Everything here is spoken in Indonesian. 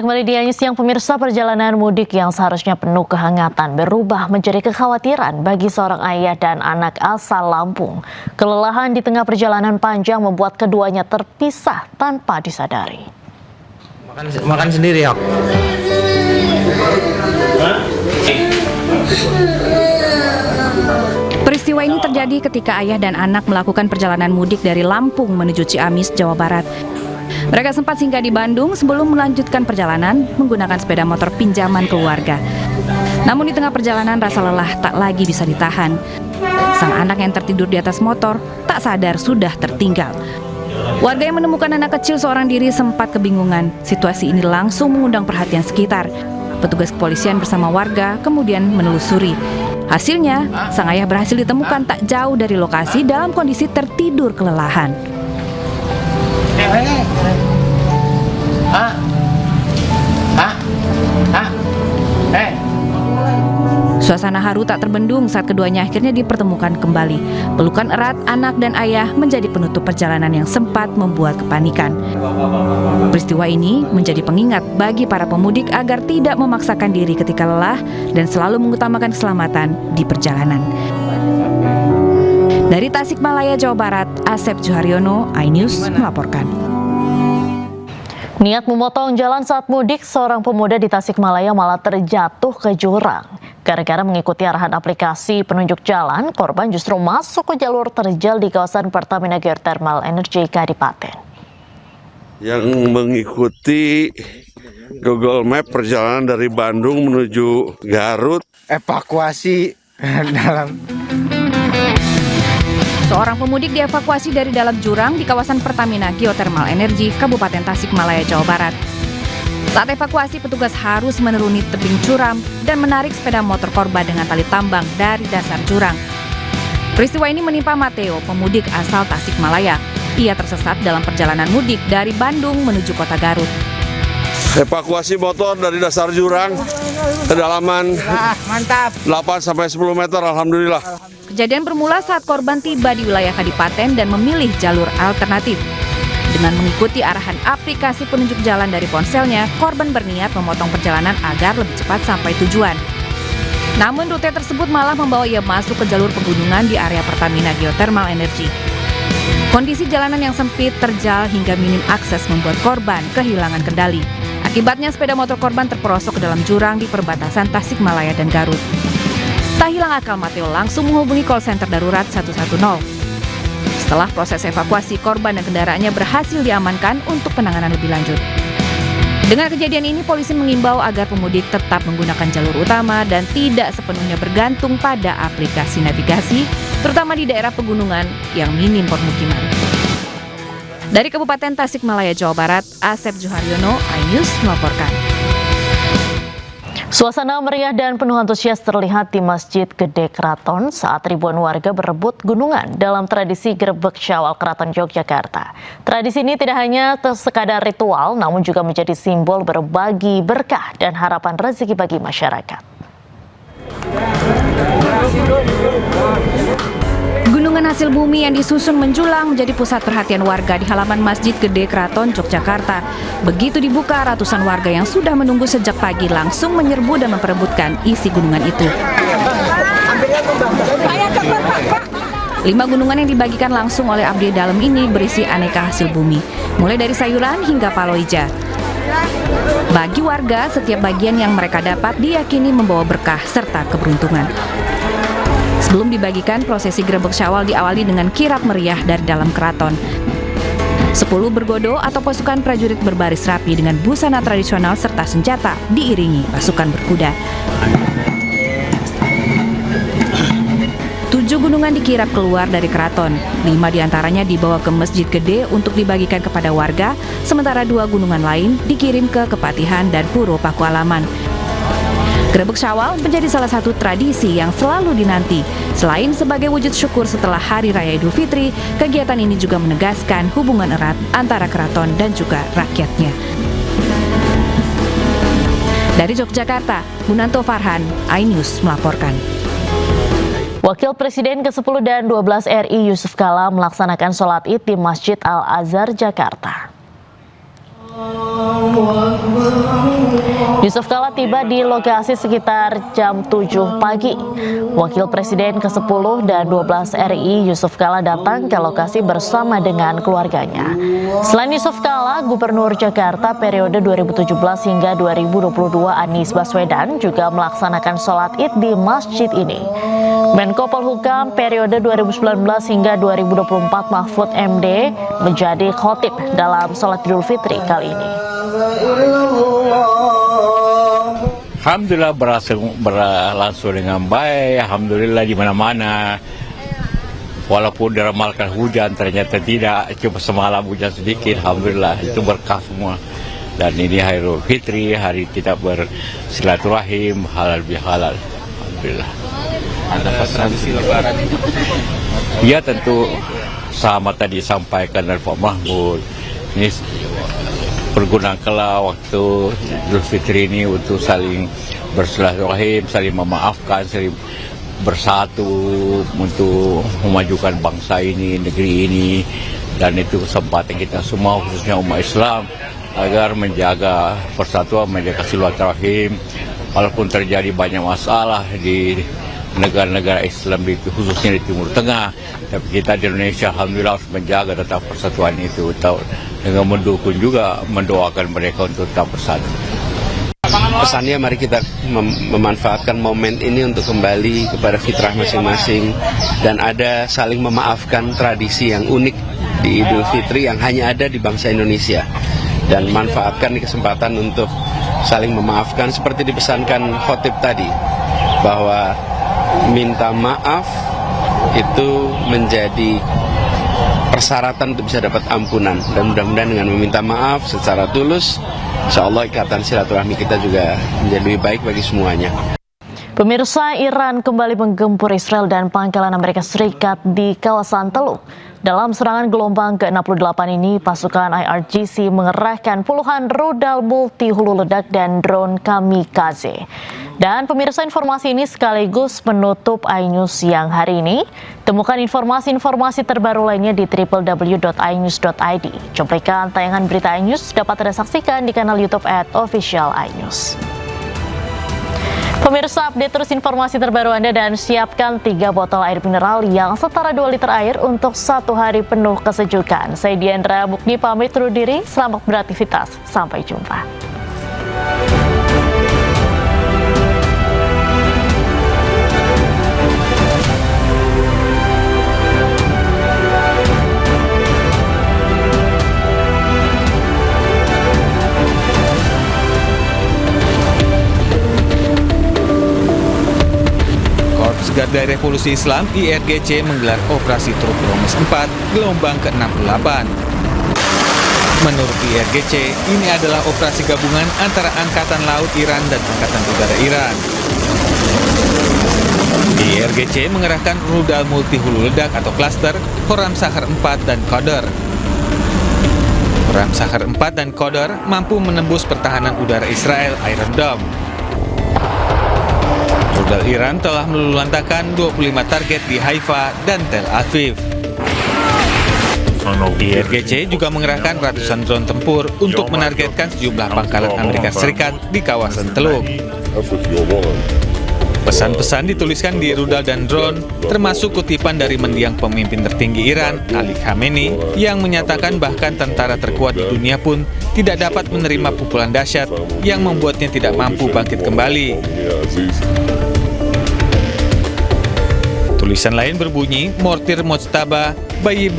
Anda kembali di News yang pemirsa. Perjalanan mudik yang seharusnya penuh kehangatan berubah menjadi kekhawatiran bagi seorang ayah dan anak asal Lampung. Kelelahan di tengah perjalanan panjang membuat keduanya terpisah tanpa disadari. Makan sendiri ya. Peristiwa ini terjadi ketika ayah dan anak melakukan perjalanan mudik dari Lampung menuju Ciamis, Jawa Barat. Mereka sempat singgah di Bandung sebelum melanjutkan perjalanan menggunakan sepeda motor pinjaman keluarga. Namun di tengah perjalanan rasa lelah tak lagi bisa ditahan. Sang anak yang tertidur di atas motor tak sadar sudah tertinggal. Warga yang menemukan anak kecil seorang diri sempat kebingungan. Situasi ini langsung mengundang perhatian sekitar. Petugas kepolisian bersama warga kemudian menelusuri. Hasilnya, sang ayah berhasil ditemukan tak jauh dari lokasi dalam kondisi tertidur kelelahan. Suasana haru tak terbendung saat keduanya akhirnya dipertemukan kembali. Pelukan erat anak dan ayah menjadi penutup perjalanan yang sempat membuat kepanikan. Peristiwa ini menjadi pengingat bagi para pemudik agar tidak memaksakan diri ketika lelah dan selalu mengutamakan keselamatan di perjalanan. Dari Tasikmalaya, Jawa Barat, Asep Juharyono, iNews melaporkan. Niat memotong jalan saat mudik, seorang pemuda di Tasikmalaya malah terjatuh ke jurang. Gara-gara mengikuti arahan aplikasi penunjuk jalan, korban justru masuk ke jalur terjal di kawasan Pertamina Geothermal Energy Kadipaten. Yang mengikuti Google Map perjalanan dari Bandung menuju Garut. Evakuasi dalam. Seorang pemudik dievakuasi dari dalam jurang di kawasan Pertamina Geothermal Energy, Kabupaten Tasikmalaya, Jawa Barat. Saat evakuasi, petugas harus menuruni tebing curam dan menarik sepeda motor korban dengan tali tambang dari dasar jurang. Peristiwa ini menimpa Mateo, pemudik asal Tasikmalaya. Ia tersesat dalam perjalanan mudik dari Bandung menuju kota Garut. Evakuasi motor dari dasar jurang, kedalaman 8-10 meter, alhamdulillah. Kejadian bermula saat korban tiba di wilayah Kadipaten dan memilih jalur alternatif. Dengan mengikuti arahan aplikasi penunjuk jalan dari ponselnya, korban berniat memotong perjalanan agar lebih cepat sampai tujuan. Namun rute tersebut malah membawa ia masuk ke jalur pegunungan di area Pertamina Geothermal Energy. Kondisi jalanan yang sempit, terjal hingga minim akses membuat korban kehilangan kendali. Akibatnya sepeda motor korban terperosok ke dalam jurang di perbatasan Tasikmalaya dan Garut. Tak hilang akal, Mateo langsung menghubungi call center darurat 110. Setelah proses evakuasi, korban dan kendaraannya berhasil diamankan untuk penanganan lebih lanjut. Dengan kejadian ini, polisi mengimbau agar pemudik tetap menggunakan jalur utama dan tidak sepenuhnya bergantung pada aplikasi navigasi, terutama di daerah pegunungan yang minim permukiman. Dari Kabupaten Tasikmalaya, Jawa Barat, Asep Juharyono, iNews melaporkan. Suasana meriah dan penuh antusias terlihat di Masjid Gede Keraton saat ribuan warga berebut gunungan dalam tradisi Grebek Syawal Keraton Yogyakarta. Tradisi ini tidak hanya sekadar ritual, namun juga menjadi simbol berbagi berkah dan harapan rezeki bagi masyarakat. Gunungan hasil bumi yang disusun menjulang menjadi pusat perhatian warga di halaman Masjid Gede Keraton Yogyakarta. Begitu dibuka, ratusan warga yang sudah menunggu sejak pagi langsung menyerbu dan memperebutkan isi gunungan itu. 5 gunungan yang dibagikan langsung oleh abdi dalam ini berisi aneka hasil bumi, mulai dari sayuran hingga palawija. Bagi warga, setiap bagian yang mereka dapat diyakini membawa berkah serta keberuntungan. Sebelum dibagikan, prosesi Grebek Syawal diawali dengan kirap meriah dari dalam keraton. 10 bergodo atau pasukan prajurit berbaris rapi dengan busana tradisional serta senjata diiringi pasukan berkuda. 7 gunungan dikirap keluar dari keraton. 5 diantaranya dibawa ke Masjid Gede untuk dibagikan kepada warga, sementara 2 gunungan lain dikirim ke Kepatihan dan Puro Pakualaman. Grebek Syawal menjadi salah satu tradisi yang selalu dinanti. Selain sebagai wujud syukur setelah Hari Raya Idul Fitri, kegiatan ini juga menegaskan hubungan erat antara keraton dan juga rakyatnya. Dari Yogyakarta, Munanto Farhan, iNews melaporkan. Wakil Presiden ke-10 dan 12 RI Yusuf Kala melaksanakan sholat Id di Masjid Al-Azhar, Jakarta. Yusuf Kala tiba di lokasi sekitar jam 7 pagi. Wakil Presiden ke-10 dan 12 RI Yusuf Kala datang ke lokasi bersama dengan keluarganya. Selain Yusuf Kala, Gubernur Jakarta periode 2017 hingga 2022 Anies Baswedan juga melaksanakan sholat Id di masjid ini. Menko Polhukam periode 2019 hingga 2024 Mahfud MD menjadi khotib dalam sholat Idul Fitri kali ini. Alhamdulillah berlangsung dengan baik. Alhamdulillah di mana-mana. Walaupun diramalkan hujan, ternyata tidak. Cuma semalam hujan sedikit. Alhamdulillah itu berkah semua. Dan ini hari Idul Fitri, hari kita bersilaturahim, halal bihalal. Alhamdulillah. Ada pesan Lebaran? Ya tentu sama tadi sampaikan dari Pak Mahfud. Ini pergunakanlah waktu Idul Fitri ini untuk saling bersilaturahim, saling memaafkan, saling bersatu untuk memajukan bangsa ini, negeri ini, dan itu kesempatan kita semua khususnya umat Islam agar menjaga persatuan, menjaga silaturahim. Walaupun terjadi banyak masalah di negara-negara Islam khususnya di Timur Tengah, tapi kita di Indonesia alhamdulillah harus menjaga tetap persatuan itu dengan mendukung juga mendoakan mereka untuk tetap bersatu. Pesannya mari kita memanfaatkan momen ini untuk kembali kepada fitrah masing-masing dan ada saling memaafkan, tradisi yang unik di Idul Fitri yang hanya ada di bangsa Indonesia, dan manfaatkan di kesempatan untuk saling memaafkan seperti dipesankan khotib tadi, bahwa minta maaf itu menjadi persyaratan untuk bisa dapat ampunan, dan mudah-mudahan dengan meminta maaf secara tulus, insya Allah ikatan silaturahmi kita juga menjadi lebih baik bagi semuanya. Pemirsa, Iran kembali menggempur Israel dan pangkalan Amerika Serikat di kawasan Teluk. Dalam serangan gelombang ke-68 ini, pasukan IRGC mengerahkan puluhan rudal multi hulu ledak dan drone kamikaze. Dan pemirsa, informasi ini sekaligus menutup iNews siang hari ini. Temukan informasi-informasi terbaru lainnya di www.inews.id. Cuplikan tayangan berita iNews dapat Anda saksikan di kanal YouTube @official iNews. Pemirsa, update terus informasi terbaru Anda dan siapkan 3 botol air mineral yang setara 2 liter air untuk 1 hari penuh kesejukan. Saya Diandra Mukni pamit undur diri, selamat beraktivitas, sampai jumpa. Garda Revolusi Islam IRGC menggelar operasi truk Bromes 4 gelombang ke-68. Menurut IRGC, ini adalah operasi gabungan antara Angkatan Laut Iran dan Angkatan Udara Iran. IRGC mengerahkan rudal multi hulu ledak atau klaster Khorram Shahar 4 dan Qadr. Khorram Shahar 4 dan Qadr mampu menembus pertahanan udara Israel Iron Dome. Rudal Iran telah meluluhlantakkan 25 target di Haifa dan Tel Aviv. IRGC juga mengerahkan ratusan drone tempur untuk menargetkan sejumlah pangkalan Amerika Serikat di kawasan Teluk. Pesan-pesan dituliskan di rudal dan drone, termasuk kutipan dari mendiang pemimpin tertinggi Iran, Ali Khamenei, yang menyatakan bahkan tentara terkuat di dunia pun tidak dapat menerima pukulan dahsyat yang membuatnya tidak mampu bangkit kembali. Tulisan lain berbunyi, mortir Mojtaba, bayi